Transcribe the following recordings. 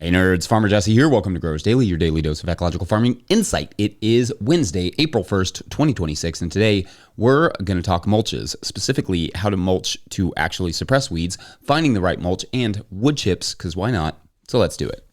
Hey nerds, Farmer Jesse here. Welcome to Growers Daily, your daily dose of ecological farming insight. It is Wednesday, April 1st, 2026, and today we're going to talk mulches, specifically how to mulch to actually suppress weeds, finding the right mulch, and wood chips, because why not? So let's do it.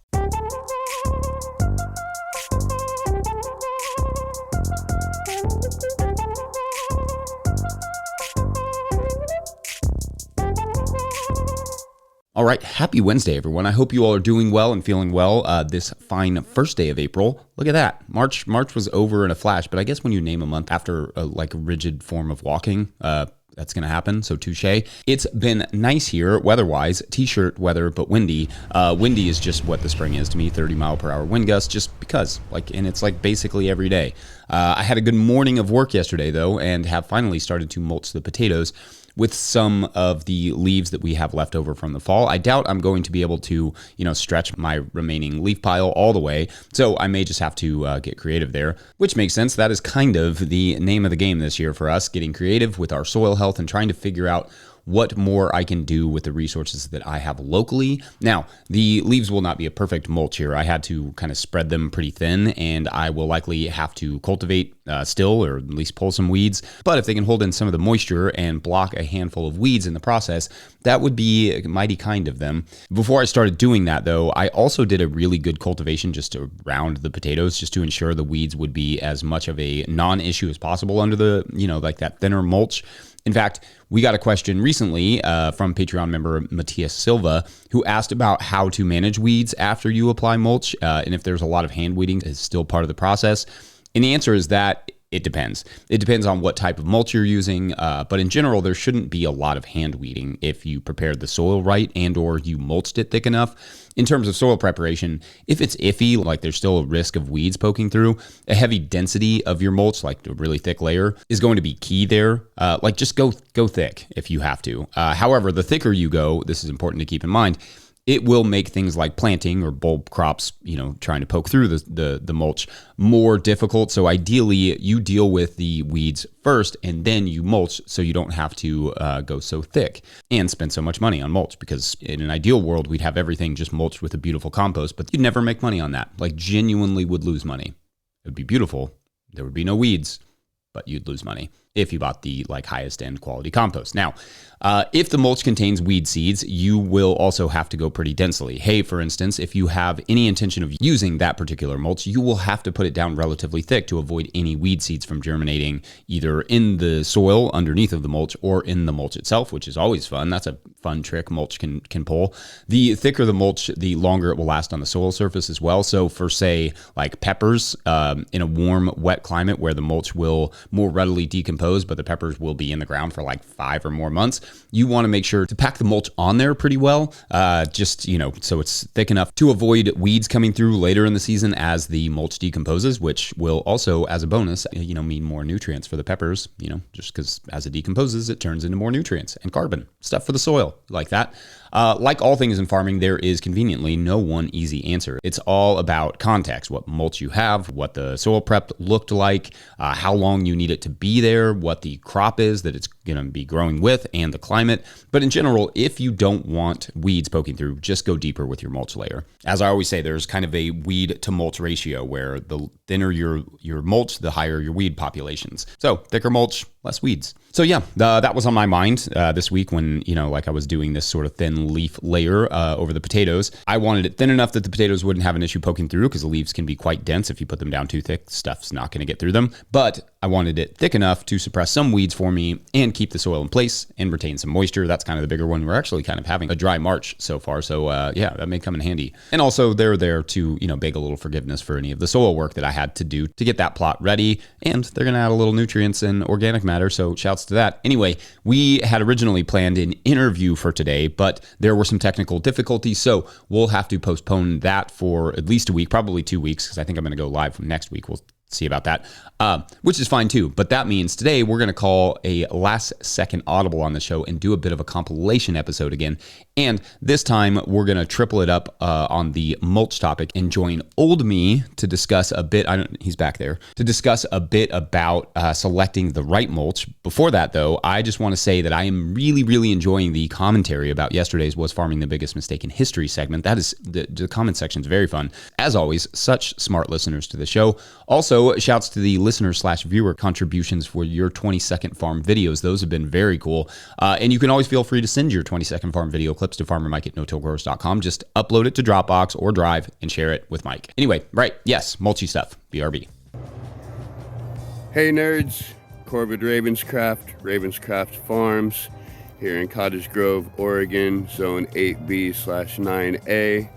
All right, happy Wednesday, everyone. I hope you all are doing well and feeling well this fine first day of April. Look at that. March was over in a flash, but I guess when you name a month after a rigid form of walking, that's going to happen. So touche. It's been nice here weather-wise, t-shirt weather, but windy. Windy is just what the spring is to me, 30-mile-per-hour wind gusts, just because. And it's basically every day. I had a good morning of work yesterday, though, and have finally started to mulch the potatoes with some of the leaves that we have left over from the fall. I doubt I'm going to be able to, stretch my remaining leaf pile all the way. So I may just have to get creative there, which makes sense. That is kind of the name of the game this year for us, getting creative with our soil health and trying to figure out what more I can do with the resources that I have locally. Now, the leaves will not be a perfect mulch here. I had to kind of spread them pretty thin, and I will likely have to cultivate still, or at least pull some weeds. But if they can hold in some of the moisture and block a handful of weeds in the process, that would be mighty kind of them. Before I started doing that, though, I also did a really good cultivation just around the potatoes, just to ensure the weeds would be as much of a non-issue as possible under the, that thinner mulch. In fact, we got a question recently from Patreon member Matias Silva, who asked about how to manage weeds after you apply mulch, and if there's a lot of hand weeding is still part of the process. And the answer is that it depends. It depends on what type of mulch you're using, but in general, there shouldn't be a lot of hand weeding if you prepared the soil right and or you mulched it thick enough. In terms of soil preparation, if it's iffy, there's still a risk of weeds poking through, a heavy density of your mulch, a really thick layer, is going to be key there. Just go thick if you have to. However, the thicker you go, this is important to keep in mind, it will make things like planting or bulb crops, trying to poke through the mulch more difficult. So ideally, you deal with the weeds first and then you mulch so you don't have to go so thick and spend so much money on mulch, because in an ideal world, we'd have everything just mulched with a beautiful compost, but you'd never make money on that. Genuinely would lose money. It would be beautiful. There would be no weeds, but you'd lose money if you bought the highest end quality compost. Now, if the mulch contains weed seeds, you will also have to go pretty densely. Hay, for instance, if you have any intention of using that particular mulch, you will have to put it down relatively thick to avoid any weed seeds from germinating either in the soil underneath of the mulch or in the mulch itself, which is always fun. That's a fun trick mulch can pull. The thicker the mulch, the longer it will last on the soil surface as well. So for, say, peppers, in a warm, wet climate where the mulch will more readily decompose, but the peppers will be in the ground for 5 or more months, you want to make sure to pack the mulch on there pretty well, so it's thick enough to avoid weeds coming through later in the season as the mulch decomposes, which will also, as a bonus, mean more nutrients for the peppers, just because as it decomposes, it turns into more nutrients and carbon, stuff for the soil like that. Like all things in farming, there is conveniently no one easy answer. It's all about context, what mulch you have, what the soil prep looked like, how long you need it to be there, what the crop is that it's going to be growing with, and the climate. But in general, if you don't want weeds poking through, just go deeper with your mulch layer. As I always say, there's kind of a weed to mulch ratio where the thinner your mulch, the higher your weed populations. So thicker mulch, less weeds. So yeah, that was on my mind this week when, I was doing this sort of thin leaf layer over the potatoes. I wanted it thin enough that the potatoes wouldn't have an issue poking through, because the leaves can be quite dense. If you put them down too thick, stuff's not going to get through them. But I wanted it thick enough to suppress some weeds for me and keep the soil in place and retain some moisture. That's kind of the bigger one. We're actually kind of having a dry March so far. So that may come in handy. And also they're there to, beg a little forgiveness for any of the soil work that I had to do to get that plot ready. And they're going to add a little nutrients and organic matter. So shouts to that. Anyway, we had originally planned an interview for today, but there were some technical difficulties. So we'll have to postpone that for at least a week, probably 2 weeks, because I think I'm going to go live from next week. We'll see about that, which is fine too. But that means today we're going to call a last second audible on the show and do a bit of a compilation episode again. And this time we're going to triple it up on the mulch topic and join old me to discuss a bit. He's back there to discuss a bit about selecting the right mulch. Before that, though, I just want to say that I am really, really enjoying the commentary about yesterday's Was Farming the Biggest Mistake in History segment. That is the comment section is very fun. As always, such smart listeners to the show. Also, shouts to the listener/viewer contributions for your 20-second farm videos. Those have been very cool. And you can always feel free to send your 20-second farm video clips to farmermike@no-tillgrowers.com. Just upload it to Dropbox or Drive and share it with Mike. Anyway, right, yes, mulchy stuff, BRB. Hey nerds, Corbett Ravenscraft Farms here in Cottage Grove, Oregon, zone 8B/9A.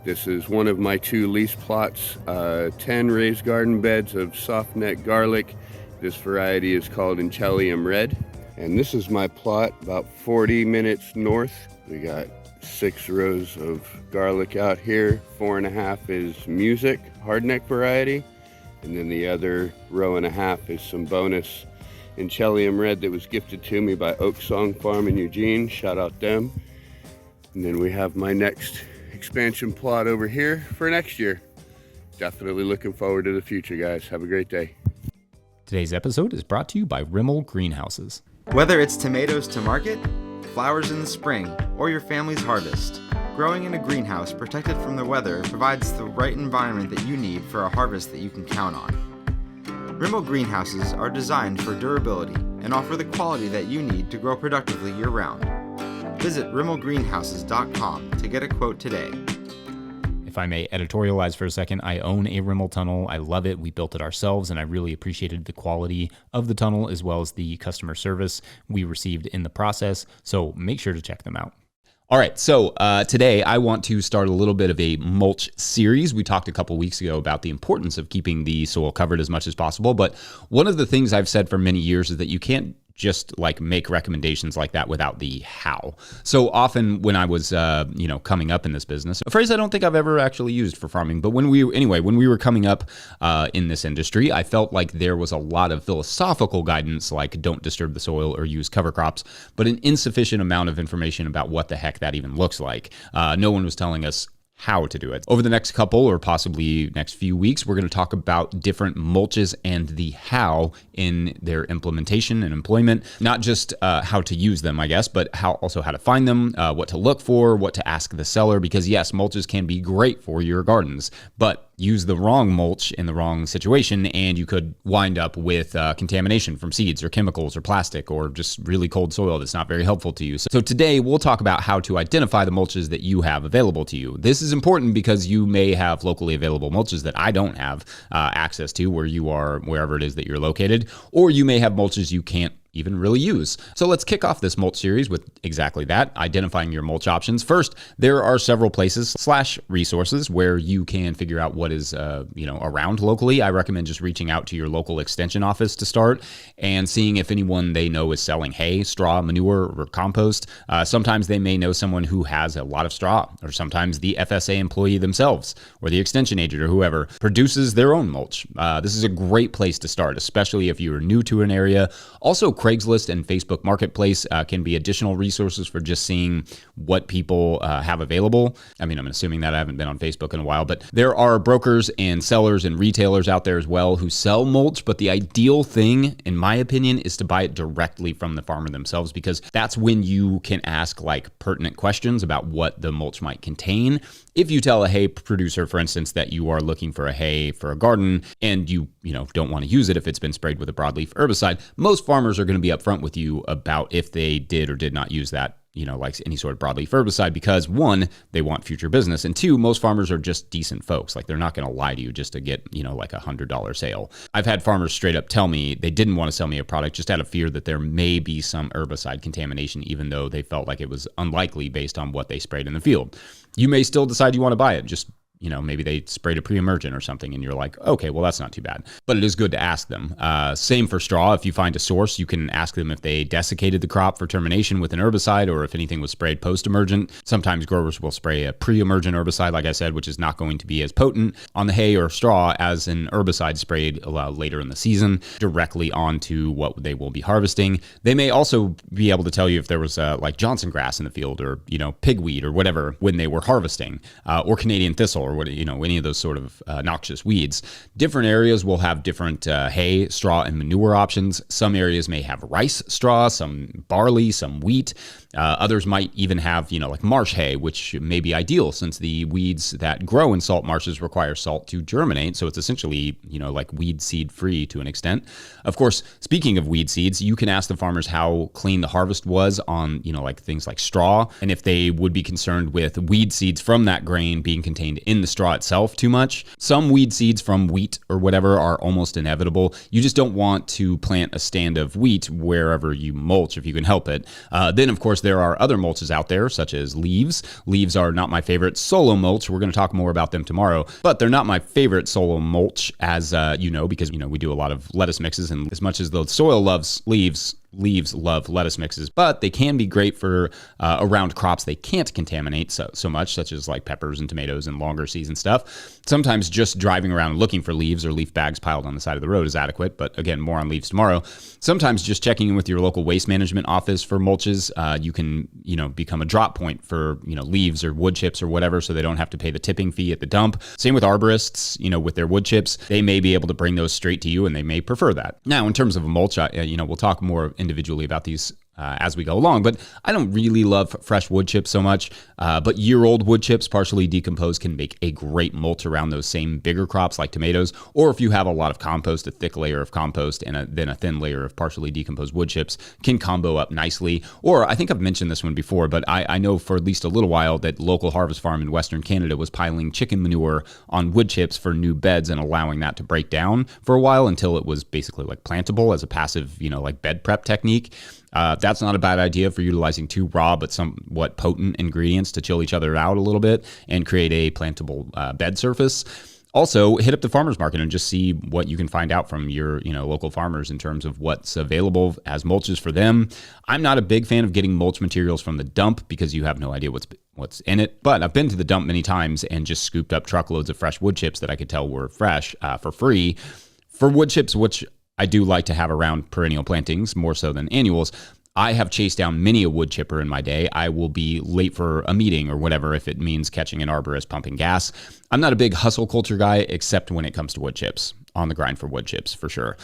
This is one of my 2 lease plots, 10 raised garden beds of softneck garlic. This variety is called Inchellium Red. And this is my plot about 40 minutes north. We got 6 rows of garlic out here. 4.5 is Music, hardneck variety. And then the other row and a half is some bonus Inchellium Red that was gifted to me by Oak Song Farm in Eugene. Shout out them. And then we have my next expansion plot over here for next year. Definitely looking forward to the future, guys. Have a great day. Today's episode is brought to you by Rimmel Greenhouses. Whether it's tomatoes to market, flowers in the spring, or your family's harvest, growing in a greenhouse protected from the weather provides the right environment that you need for a harvest that you can count on. Rimmel Greenhouses are designed for durability and offer the quality that you need to grow productively year-round. Visit rimmelgreenhouses.com to get a quote today. If I may editorialize for a second, I own a Rimmel tunnel. I love it. We built it ourselves, and I really appreciated the quality of the tunnel as well as the customer service we received in the process. So make sure to check them out. All right, so today I want to start a little bit of a mulch series. We talked a couple weeks ago about the importance of keeping the soil covered as much as possible, but one of the things I've said for many years is that you can't just like make recommendations like that without the how. So often when I was, coming up in this business, a phrase I don't think I've ever actually used for farming, but when we were coming up in this industry, I felt like there was a lot of philosophical guidance, like don't disturb the soil or use cover crops, but an insufficient amount of information about what the heck that even looks like. No one was telling us how to do it. Over the next couple or possibly next few weeks, we're going to talk about different mulches and the how in their implementation and employment. Not just how to use them, I guess, but also how to find them, what to look for, what to ask the seller, because yes, mulches can be great for your gardens, but use the wrong mulch in the wrong situation and you could wind up with contamination from seeds or chemicals or plastic or just really cold soil that's not very helpful to you. So today we'll talk about how to identify the mulches that you have available to you. This is important because you may have locally available mulches that I don't have access to where you are, wherever it is that you're located, or you may have mulches you can't even really use. So let's kick off this mulch series with exactly that, identifying your mulch options. First, there are several places/resources where you can figure out what is around locally. I recommend just reaching out to your local extension office to start and seeing if anyone they know is selling hay, straw, manure, or compost. Sometimes they may know someone who has a lot of straw, or sometimes the FSA employee themselves or the extension agent or whoever produces their own mulch. This is a great place to start, especially if you are new to an area. Also, Craigslist and Facebook Marketplace can be additional resources for just seeing what people have available. I mean, I'm assuming that I haven't been on Facebook in a while, but there are brokers and sellers and retailers out there as well who sell mulch, but the ideal thing, in my opinion, is to buy it directly from the farmer themselves, because that's when you can ask like pertinent questions about what the mulch might contain. If you tell a hay producer, for instance, that you are looking for a hay for a garden and you don't want to use it if it's been sprayed with a broadleaf herbicide, most farmers are going to be upfront with you about if they did or did not use that, like any sort of broadleaf herbicide, because one, they want future business, and two, most farmers are just decent folks. Like they're not going to lie to you just to get, like $100 sale. I've had farmers straight up tell me they didn't want to sell me a product just out of fear that there may be some herbicide contamination, even though they felt like it was unlikely based on what they sprayed in the field. You may still decide you want to buy it. Just maybe they sprayed a pre-emergent or something and you're like, okay, well, that's not too bad. But it is good to ask them. Same for straw. If you find a source, you can ask them if they desiccated the crop for termination with an herbicide or if anything was sprayed post-emergent. Sometimes growers will spray a pre-emergent herbicide, like I said, which is not going to be as potent on the hay or straw as an herbicide sprayed later in the season directly onto what they will be harvesting. They may also be able to tell you if there was like Johnson grass in the field or, pigweed or whatever when they were harvesting, or Canadian thistle or what, any of those sort of noxious weeds. Different areas will have different hay, straw, and manure options. Some areas may have rice straw, some barley, some wheat. Others might even have, like marsh hay, which may be ideal since the weeds that grow in salt marshes require salt to germinate. So it's essentially, like weed seed free to an extent. Of course, speaking of weed seeds, you can ask the farmers how clean the harvest was on, like things like straw, and if they would be concerned with weed seeds from that grain being contained in the straw itself too much. Some weed seeds from wheat or whatever are almost inevitable. You just don't want to plant a stand of wheat wherever you mulch if you can help it. Then, of course, there are other mulches out there, such as leaves. Leaves are not my favorite solo mulch. We're going to talk more about them tomorrow, but they're not my favorite solo mulch, as because we do a lot of lettuce mixes, and as much as the soil loves leaves love lettuce mixes, but they can be great for around crops they can't contaminate so much, such as like peppers and tomatoes and longer season stuff. Sometimes just driving around looking for leaves or leaf bags piled on the side of the road is adequate, but again, more on leaves tomorrow. Sometimes just checking in with your local waste management office for mulches, you can become a drop point for leaves or wood chips or whatever, so they don't have to pay the tipping fee at the dump. Same with arborists, with their wood chips, they may be able to bring those straight to you, and they may prefer that. Now, in terms of a mulch, we'll talk more individually about these as we go along, but I don't really love fresh wood chips so much, but year-old wood chips, partially decomposed, can make a great mulch around those same bigger crops like tomatoes, or if you have a lot of compost, a thick layer of compost and then a thin layer of partially decomposed wood chips can combo up nicely. Or I think I've mentioned this one before, but I know for at least a little while that local harvest farm in Western Canada was piling chicken manure on wood chips for new beds and allowing that to break down for a while until it was basically like plantable as a passive, like bed prep technique. That's not a bad idea for utilizing two raw but somewhat potent ingredients to chill each other out a little bit and create a plantable bed surface. Also, hit up the farmers market and just see what you can find out from your local farmers in terms of what's available as mulches for them. I'm not a big fan of getting mulch materials from the dump because you have no idea what's in it, but I've been to the dump many times and just scooped up truckloads of fresh wood chips that I could tell were fresh for free. For wood chips, which I do like to have around perennial plantings more so than annuals, I have chased down many a wood chipper in my day. I will be late for a meeting or whatever if it means catching an arborist pumping gas. I'm not a big hustle culture guy, except when it comes to wood chips. On the grind for wood chips, for sure.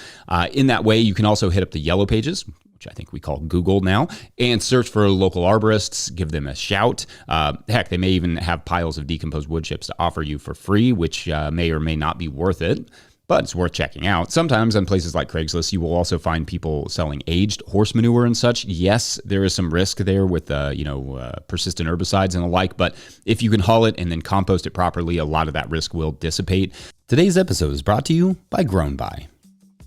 In that way, you can also hit up the yellow pages, which I think we call Google now, and search for local arborists, give them a shout. Heck, they may even have piles of decomposed wood chips to offer you for free, which may or may not be worth it. But it's worth checking out. Sometimes on places like Craigslist, you will also find people selling aged horse manure and such. Yes, there is some risk there with, persistent herbicides and the like, but if you can haul it and then compost it properly, a lot of that risk will dissipate. Today's episode is brought to you by Grown By.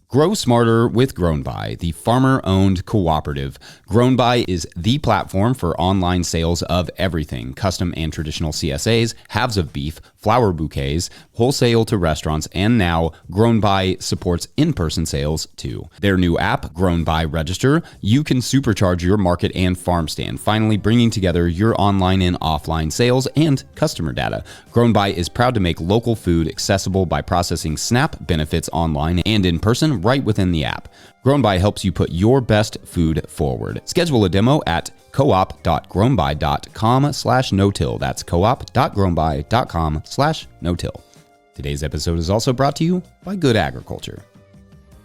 Grow smarter with Grown By, the farmer-owned cooperative. Grown By is the platform for online sales of everything, custom and traditional CSAs, halves of beef, flower bouquets, wholesale to restaurants, and now Grown By supports in-person sales too. Their new app, Grown By Register, you can supercharge your market and farm stand, finally bringing together your online and offline sales and customer data. Grown By is proud to make local food accessible by processing SNAP benefits online and in person right within the app. Grown By helps you put your best food forward. Schedule a demo at coop.grownby.com/no-till. That's coop.grownby.com/no-till. Today's episode is also brought to you by Good Agriculture.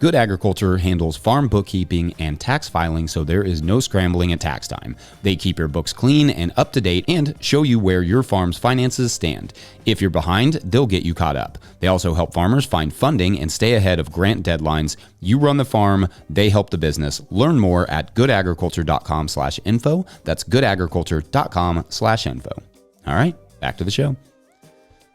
Good Agriculture handles farm bookkeeping and tax filing, so there is no scrambling at tax time. They keep your books clean and up to date and show you where your farm's finances stand. If you're behind, they'll get you caught up. They also help farmers find funding and stay ahead of grant deadlines. You run the farm, they help the business. Learn more at goodagriculture.com/info. That's goodagriculture.com/info. All right, back to the show.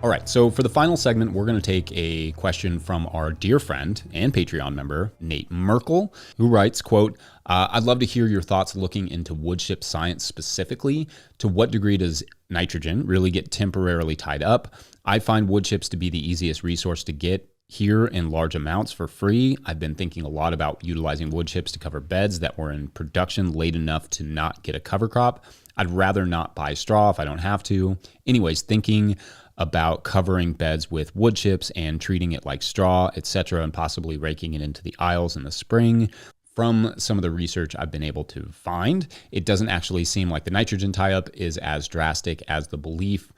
All right, so for the final segment, we're going to take a question from our dear friend and Patreon member, Nate Merkel, who writes, quote, I'd love to hear your thoughts looking into wood chip science specifically. To what degree does nitrogen really get temporarily tied up? I find wood chips to be the easiest resource to get here in large amounts for free. I've been thinking a lot about utilizing wood chips to cover beds that were in production late enough to not get a cover crop. I'd rather not buy straw if I don't have to. Anyways, thinking about covering beds with wood chips and treating it like straw, etc., and possibly raking it into the aisles in the spring. From some of the research I've been able to find, it doesn't actually seem like the nitrogen tie-up is as drastic as the belief.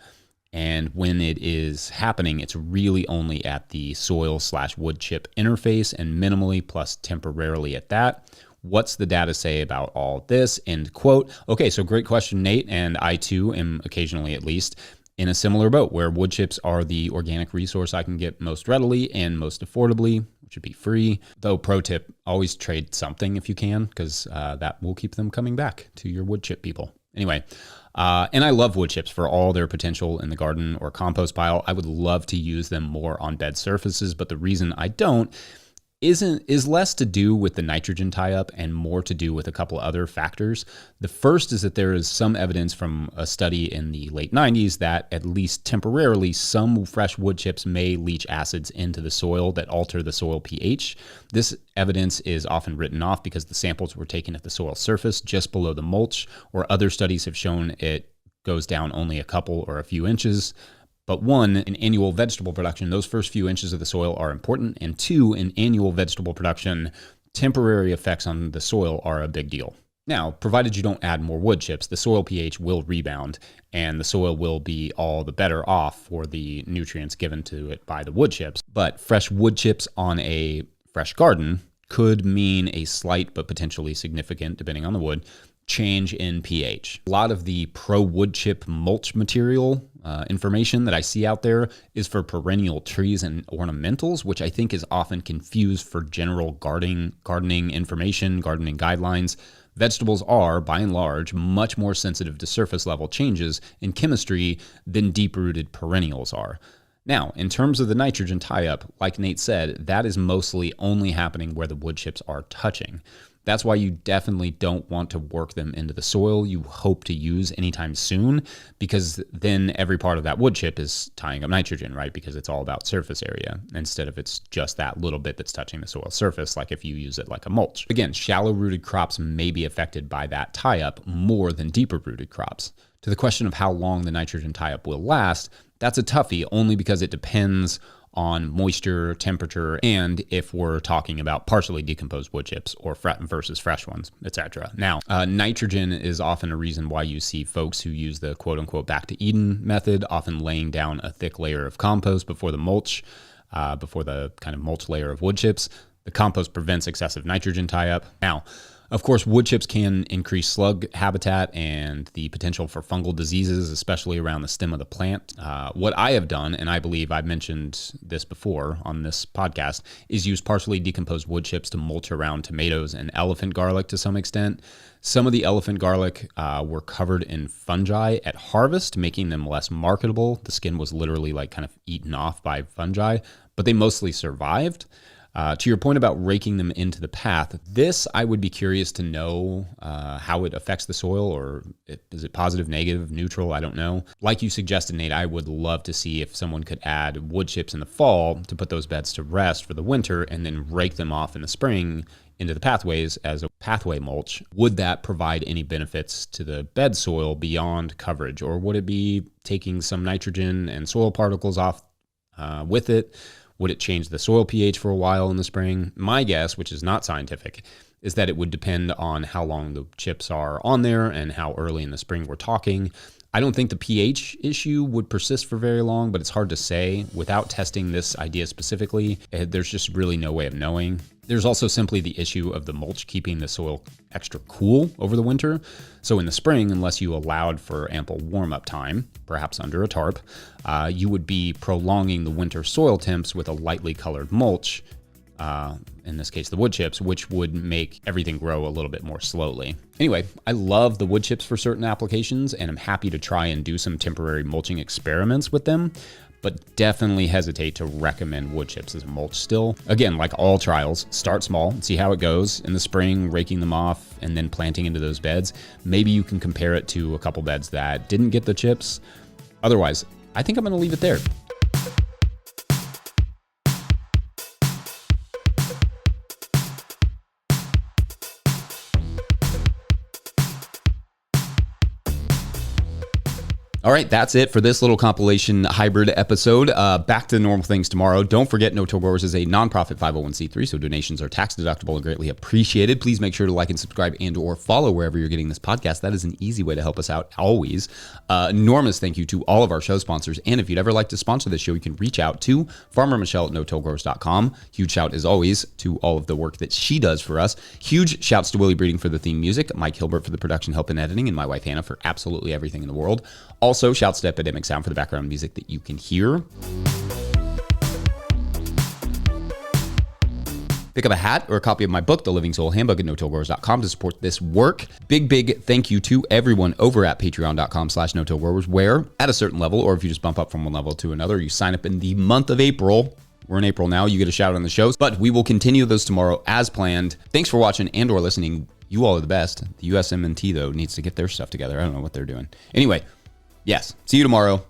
And when it is happening, it's really only at the soil/wood chip interface and minimally plus temporarily at that. What's the data say about all this? End quote. Okay, so great question, Nate. And I too am occasionally, at least, in a similar boat where wood chips are the organic resource I can get most readily and most affordably, which would be free. Though, pro tip, always trade something if you can, because that will keep them coming back to your wood chip people. Anyway, and I love wood chips for all their potential in the garden or compost pile. I would love to use them more on bed surfaces, but the reason I don't is less to do with the nitrogen tie-up and more to do with a couple other factors. The first is that there is some evidence from a study in the late 90s that at least temporarily some fresh wood chips may leach acids into the soil that alter the soil pH. This evidence is often written off because the samples were taken at the soil surface just below the mulch, or other studies have shown it goes down only a couple or a few inches. But one, in annual vegetable production, those first few inches of the soil are important. And two, in annual vegetable production, temporary effects on the soil are a big deal. Now, provided you don't add more wood chips, the soil pH will rebound and the soil will be all the better off for the nutrients given to it by the wood chips. But fresh wood chips on a fresh garden could mean a slight but potentially significant, depending on the wood, change in pH. A lot of the pro wood chip mulch material information that I see out there is for perennial trees and ornamentals, which I think is often confused for general gardening information, gardening guidelines. Vegetables are, by and large, much more sensitive to surface level changes in chemistry than deep-rooted perennials are. Now, in terms of the nitrogen tie-up, like Nate said, that is mostly only happening where the wood chips are touching. That's why you definitely don't want to work them into the soil you hope to use anytime soon, because then every part of that wood chip is tying up nitrogen, right? Because it's all about surface area instead of it's just that little bit that's touching the soil surface, like if you use it like a mulch. Again, shallow-rooted crops may be affected by that tie-up more than deeper-rooted crops. To the question of how long the nitrogen tie-up will last, that's a toughie only because it depends on moisture, temperature, and if we're talking about partially decomposed wood chips or versus fresh ones, etc. Now, nitrogen is often a reason why you see folks who use the quote-unquote back to Eden method often laying down a thick layer of compost before the mulch, before the kind of mulch layer of wood chips. The compost prevents excessive nitrogen tie-up. Now, of course, wood chips can increase slug habitat and the potential for fungal diseases, especially around the stem of the plant. What I have done, and I believe I've mentioned this before on this podcast, is use partially decomposed wood chips to mulch around tomatoes and elephant garlic to some extent. Some of the elephant garlic were covered in fungi at harvest, making them less marketable. The skin was literally like kind of eaten off by fungi, but they mostly survived. To your point about raking them into the path, this I would be curious to know how it affects the soil, or is it positive, negative, neutral? I don't know. Like you suggested, Nate, I would love to see if someone could add wood chips in the fall to put those beds to rest for the winter and then rake them off in the spring into the pathways as a pathway mulch. Would that provide any benefits to the bed soil beyond coverage, or would it be taking some nitrogen and soil particles off with it? Would it change the soil pH for a while in the spring? My guess, which is not scientific, is that it would depend on how long the chips are on there and how early in the spring we're talking. I don't think the pH issue would persist for very long, but it's hard to say. Without testing this idea specifically, there's just really no way of knowing. There's also simply the issue of the mulch keeping the soil extra cool over the winter. So in the spring, unless you allowed for ample warm-up time, perhaps under a tarp, you would be prolonging the winter soil temps with a lightly colored mulch, in this case the wood chips, which would make everything grow a little bit more slowly. Anyway, I love the wood chips for certain applications, and I'm happy to try and do some temporary mulching experiments with them. but definitely hesitate to recommend wood chips as a mulch still. Again, like all trials, start small and see how it goes in the spring, raking them off and then planting into those beds. Maybe you can compare it to a couple beds that didn't get the chips. Otherwise, I think I'm going to leave it there. All right, that's it for this little compilation hybrid episode. Back to normal things tomorrow. Don't forget, No Till Growers is a nonprofit 501c3, so donations are tax deductible and greatly appreciated. Please make sure to like and subscribe and or follow wherever you're getting this podcast. That is an easy way to help us out always. Enormous thank you to all of our show sponsors. And if you'd ever like to sponsor this show, you can reach out to Farmer Michelle at notillgrowers.com. Huge shout, as always, to all of the work that she does for us. Huge shouts to Willie Breeding for the theme music, Mike Hilbert for the production help and editing, and my wife Hannah for absolutely everything in the world. Also, shouts to Epidemic Sound for the background music that you can hear. Pick up a hat or a copy of my book, The Living Soul Handbook, at notillgrowers.com to support this work. Big thank you to everyone over at patreon.com/notillgrowers, where at a certain level, or if you just bump up from one level to another, you sign up in the month of April. We're in April now. You get a shout on the shows, but we will continue those tomorrow as planned. Thanks for watching and or listening. You all are the best. The USMNT, though, needs to get their stuff together. I don't know what they're doing. Anyway, yes, see you tomorrow.